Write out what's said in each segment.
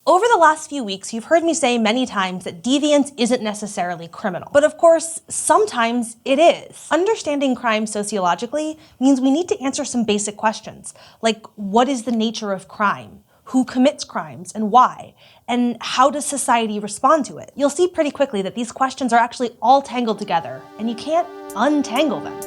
Over the last few weeks, you've heard me say many times that deviance isn't necessarily criminal. But of course, sometimes it is. Understanding crime sociologically means we need to answer some basic questions, like what is the nature of crime? Who commits crimes and why? And how does society respond to it? You'll see pretty quickly that these questions are actually all tangled together, and you can't untangle them.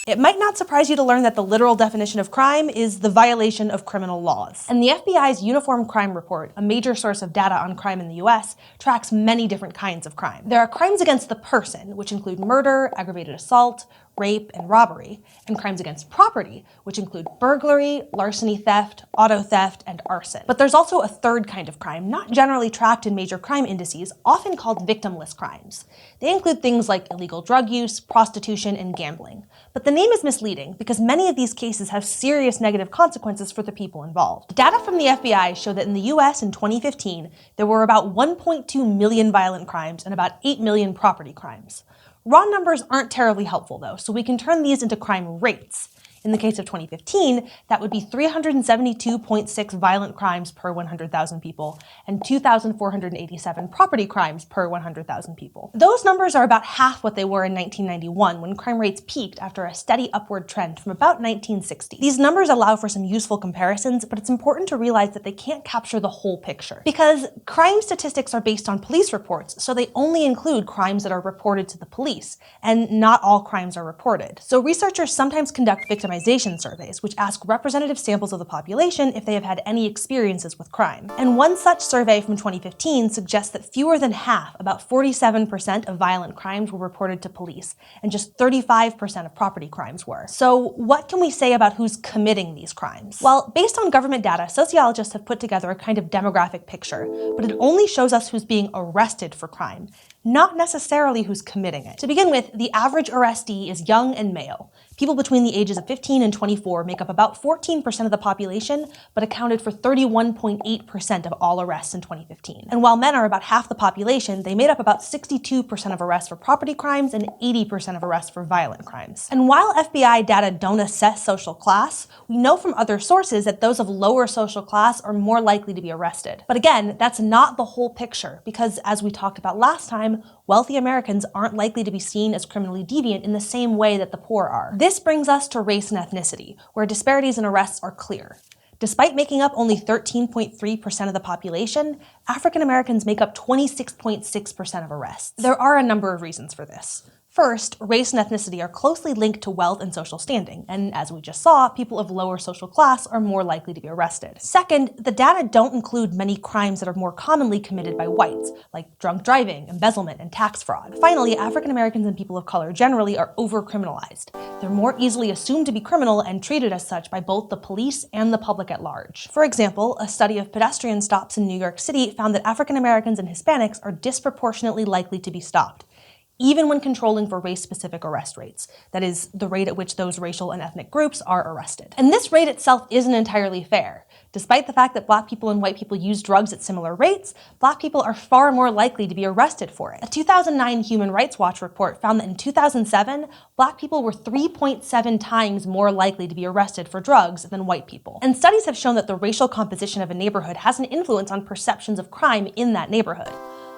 It might not surprise you to learn that the literal definition of crime is the violation of criminal laws. And the FBI's Uniform Crime Report, a major source of data on crime in the US, tracks many different kinds of crime. There are crimes against the person, which include murder, aggravated assault, rape, and robbery, and crimes against property, which include burglary, larceny theft, auto theft, and arson. But there's also a third kind of crime, not generally tracked in major crime indices, often called victimless crimes. They include things like illegal drug use, prostitution, and gambling. But the name is misleading because many of these cases have serious negative consequences for the people involved. Data from the FBI show that in the US in 2015, there were about 1.2 million violent crimes and about 8 million property crimes. Raw numbers aren't terribly helpful though, so we can turn these into crime rates. In the case of 2015, that would be 372.6 violent crimes per 100,000 people and 2,487 property crimes per 100,000 people. Those numbers are about half what they were in 1991, when crime rates peaked after a steady upward trend from about 1960. These numbers allow for some useful comparisons, but it's important to realize that they can't capture the whole picture. Because crime statistics are based on police reports, so they only include crimes that are reported to the police, and not all crimes are reported. So researchers sometimes conduct victimization surveys, which ask representative samples of the population if they have had any experiences with crime. And one such survey from 2015 suggests that fewer than half, about 47% of violent crimes were reported to police, and just 35% of property crimes were. So what can we say about who's committing these crimes? Well, based on government data, sociologists have put together a kind of demographic picture, but it only shows us who's being arrested for crime, not necessarily who's committing it. To begin with, the average arrestee is young and male. People between the ages of 15 and 24 make up about 14% of the population, but accounted for 31.8% of all arrests in 2015. And while men are about half the population, they made up about 62% of arrests for property crimes and 80% of arrests for violent crimes. And while FBI data don't assess social class, we know from other sources that those of lower social class are more likely to be arrested. But again, that's not the whole picture, because as we talked about last time, wealthy Americans aren't likely to be seen as criminally deviant in the same way that the poor are. This brings us to race and ethnicity, where disparities in arrests are clear. Despite making up only 13.3% of the population, African Americans make up 26.6% of arrests. There are a number of reasons for this. First, race and ethnicity are closely linked to wealth and social standing, and as we just saw, people of lower social class are more likely to be arrested. Second, the data don't include many crimes that are more commonly committed by whites, like drunk driving, embezzlement, and tax fraud. Finally, African Americans and people of color generally are over-criminalized. They're more easily assumed to be criminal and treated as such by both the police and the public at large. For example, a study of pedestrian stops in New York City found that African Americans and Hispanics are disproportionately likely to be stopped, even when controlling for race-specific arrest rates. That is, the rate at which those racial and ethnic groups are arrested. And this rate itself isn't entirely fair. Despite the fact that Black people and white people use drugs at similar rates, Black people are far more likely to be arrested for it. A 2009 Human Rights Watch report found that in 2007, Black people were 3.7 times more likely to be arrested for drugs than white people. And studies have shown that the racial composition of a neighborhood has an influence on perceptions of crime in that neighborhood.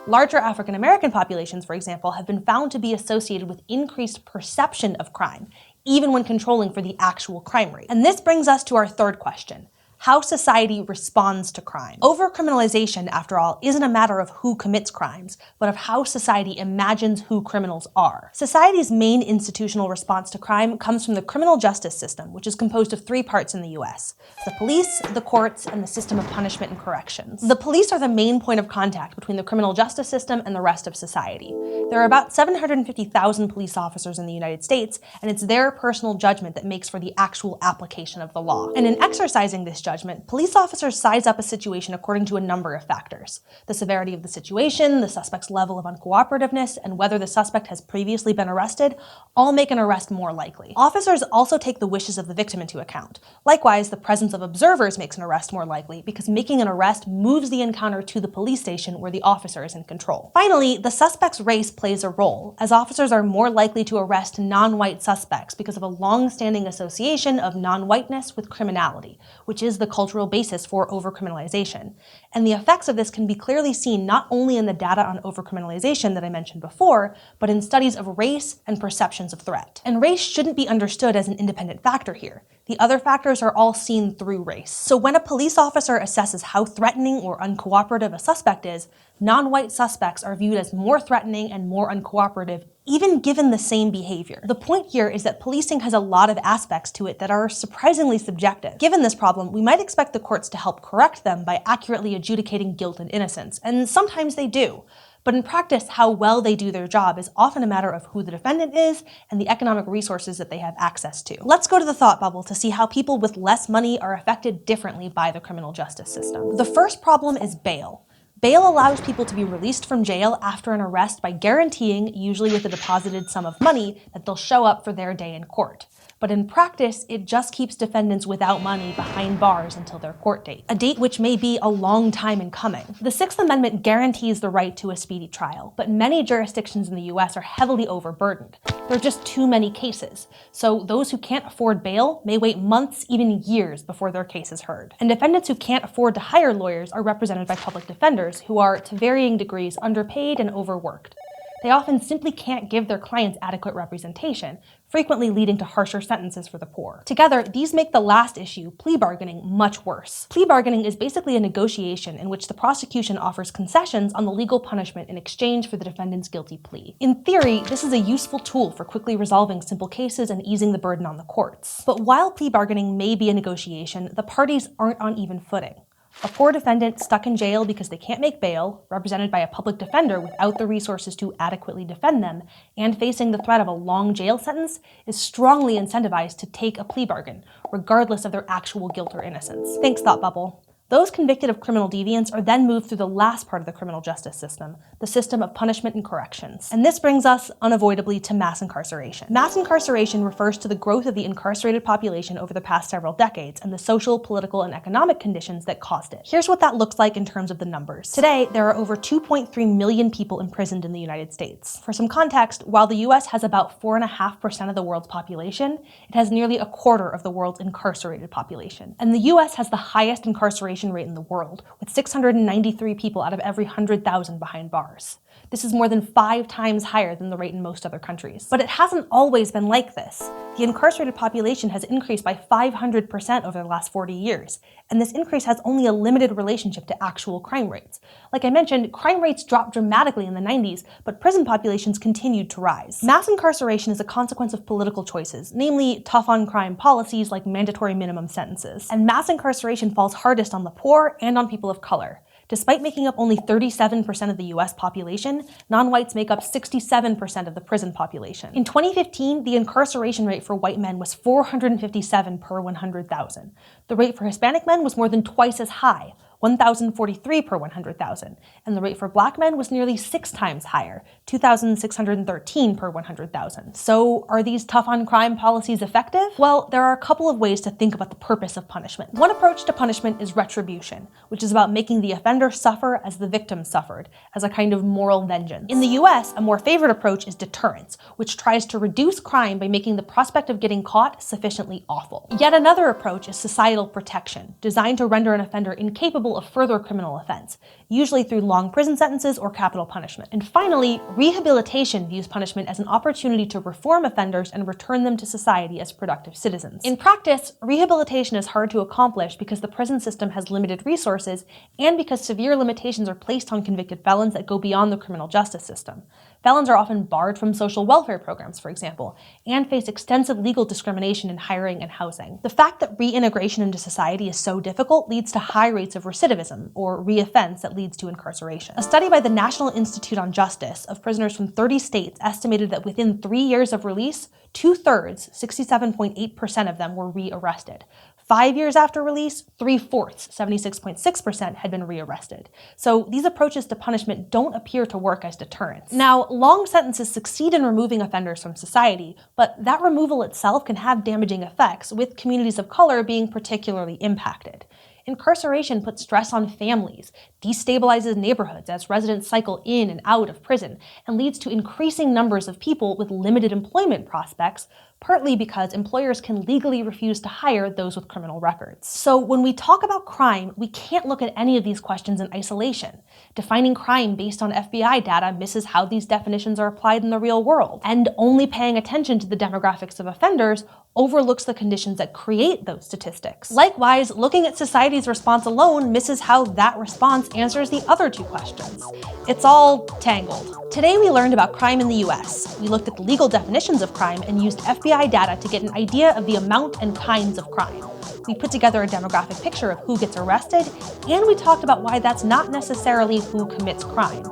Larger African American populations, for example, have been found to be associated with increased perception of crime, even when controlling for the actual crime rate. And this brings us to our third question: how society responds to crime. Overcriminalization, after all, isn't a matter of who commits crimes, but of how society imagines who criminals are. Society's main institutional response to crime comes from the criminal justice system, which is composed of three parts in the US: the police, the courts, and the system of punishment and corrections. The police are the main point of contact between the criminal justice system and the rest of society. There are about 750,000 police officers in the United States, and it's their personal judgment that makes for the actual application of the law. And in exercising this judgment, police officers size up a situation according to a number of factors: the severity of the situation, the suspect's level of uncooperativeness, and whether the suspect has previously been arrested all make an arrest more likely. Officers also take the wishes of the victim into account. Likewise, the presence of observers makes an arrest more likely, because making an arrest moves the encounter to the police station where the officer is in control. Finally, the suspect's race plays a role, as officers are more likely to arrest non-white suspects because of a long-standing association of non-whiteness with criminality, which is the cultural basis for overcriminalization. And the effects of this can be clearly seen not only in the data on overcriminalization that I mentioned before, but in studies of race and perceptions of threat. And race shouldn't be understood as an independent factor here. The other factors are all seen through race. So when a police officer assesses how threatening or uncooperative a suspect is, non-white suspects are viewed as more threatening and more uncooperative, even given the same behavior. The point here is that policing has a lot of aspects to it that are surprisingly subjective. Given this problem, we might expect the courts to help correct them by accurately adjudicating guilt and innocence, and sometimes they do. But in practice, how well they do their job is often a matter of who the defendant is and the economic resources that they have access to. Let's go to the thought bubble to see how people with less money are affected differently by the criminal justice system. The first problem is bail. Bail allows people to be released from jail after an arrest by guaranteeing, usually with a deposited sum of money, that they'll show up for their day in court. But in practice, it just keeps defendants without money behind bars until their court date, a date which may be a long time in coming. The Sixth Amendment guarantees the right to a speedy trial, but many jurisdictions in the US are heavily overburdened. There are just too many cases, so those who can't afford bail may wait months, even years, before their case is heard. And defendants who can't afford to hire lawyers are represented by public defenders, who are, to varying degrees, underpaid and overworked. They often simply can't give their clients adequate representation, frequently leading to harsher sentences for the poor. Together, these make the last issue, plea bargaining, much worse. Plea bargaining is basically a negotiation in which the prosecution offers concessions on the legal punishment in exchange for the defendant's guilty plea. In theory, this is a useful tool for quickly resolving simple cases and easing the burden on the courts. But while plea bargaining may be a negotiation, the parties aren't on even footing. A poor defendant stuck in jail because they can't make bail, represented by a public defender without the resources to adequately defend them, and facing the threat of a long jail sentence, is strongly incentivized to take a plea bargain, regardless of their actual guilt or innocence. Thanks, Thought Bubble. Those convicted of criminal deviance are then moved through the last part of the criminal justice system, the system of punishment and corrections. And this brings us, unavoidably, to mass incarceration. Mass incarceration refers to the growth of the incarcerated population over the past several decades and the social, political, and economic conditions that caused it. Here's what that looks like in terms of the numbers. Today, there are over 2.3 million people imprisoned in the United States. For some context, while the US has about 4.5% of the world's population, it has nearly a quarter of the world's incarcerated population. And the US has the highest incarceration rate in the world, with 693 people out of every 100,000 behind bars. This is more than 5 times higher than the rate in most other countries. But it hasn't always been like this. The incarcerated population has increased by 500% over the last 40 years, and this increase has only a limited relationship to actual crime rates. Like I mentioned, crime rates dropped dramatically in the 90s, but prison populations continued to rise. Mass incarceration is a consequence of political choices, namely tough-on-crime policies like mandatory minimum sentences. And mass incarceration falls hardest on the poor and on people of color. Despite making up only 37% of the US population, non-whites make up 67% of the prison population. In 2015, the incarceration rate for white men was 457 per 100,000. The rate for Hispanic men was more than twice as high, 1,043 per 100,000, and the rate for black men was nearly 6 times higher, 2,613 per 100,000. So are these tough-on-crime policies effective? Well, there are a couple of ways to think about the purpose of punishment. One approach to punishment is retribution, which is about making the offender suffer as the victim suffered, as a kind of moral vengeance. In the US, a more favored approach is deterrence, which tries to reduce crime by making the prospect of getting caught sufficiently awful. Yet another approach is societal protection, designed to render an offender incapable of further criminal offense, usually through long prison sentences or capital punishment. And finally, rehabilitation views punishment as an opportunity to reform offenders and return them to society as productive citizens. In practice, rehabilitation is hard to accomplish because the prison system has limited resources and because severe limitations are placed on convicted felons that go beyond the criminal justice system. Felons are often barred from social welfare programs, for example, and face extensive legal discrimination in hiring and housing. The fact that reintegration into society is so difficult leads to high rates of recidivism, or reoffense, that leads to incarceration. A study by the National Institute on Justice of prisoners from 30 states estimated that within 3 years of release, 2/3, 67.8% of them, were rearrested. 5 years after release, 3/4, 76.6%, had been rearrested. So these approaches to punishment don't appear to work as deterrents. Now, long sentences succeed in removing offenders from society, but that removal itself can have damaging effects, with communities of color being particularly impacted. Incarceration puts stress on families, destabilizes neighborhoods as residents cycle in and out of prison, and leads to increasing numbers of people with limited employment prospects, partly because employers can legally refuse to hire those with criminal records. So when we talk about crime, we can't look at any of these questions in isolation. Defining crime based on FBI data misses how these definitions are applied in the real world, and only paying attention to the demographics of offenders overlooks the conditions that create those statistics. Likewise, looking at society's response alone misses how that response answers the other two questions. It's all tangled. Today we learned about crime in the US. We looked at the legal definitions of crime and used FBI data to get an idea of the amount and kinds of crime. We put together a demographic picture of who gets arrested, and we talked about why that's not necessarily who commits crime.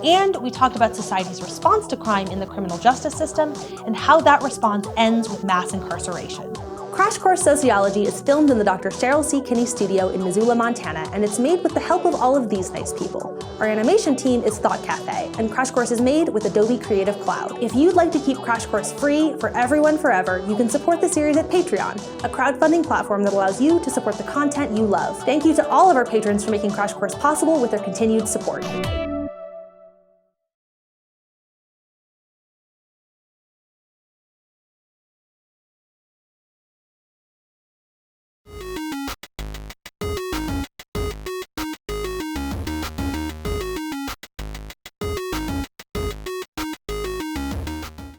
And we talked about society's response to crime in the criminal justice system and how that response ends with mass incarceration. Crash Course Sociology is filmed in the Dr. Cheryl C. Kinney studio in Missoula, Montana, and it's made with the help of all of these nice people. Our animation team is Thought Cafe, and Crash Course is made with Adobe Creative Cloud. If you'd like to keep Crash Course free for everyone forever, you can support the series at Patreon, a crowdfunding platform that allows you to support the content you love. Thank you to all of our patrons for making Crash Course possible with their continued support.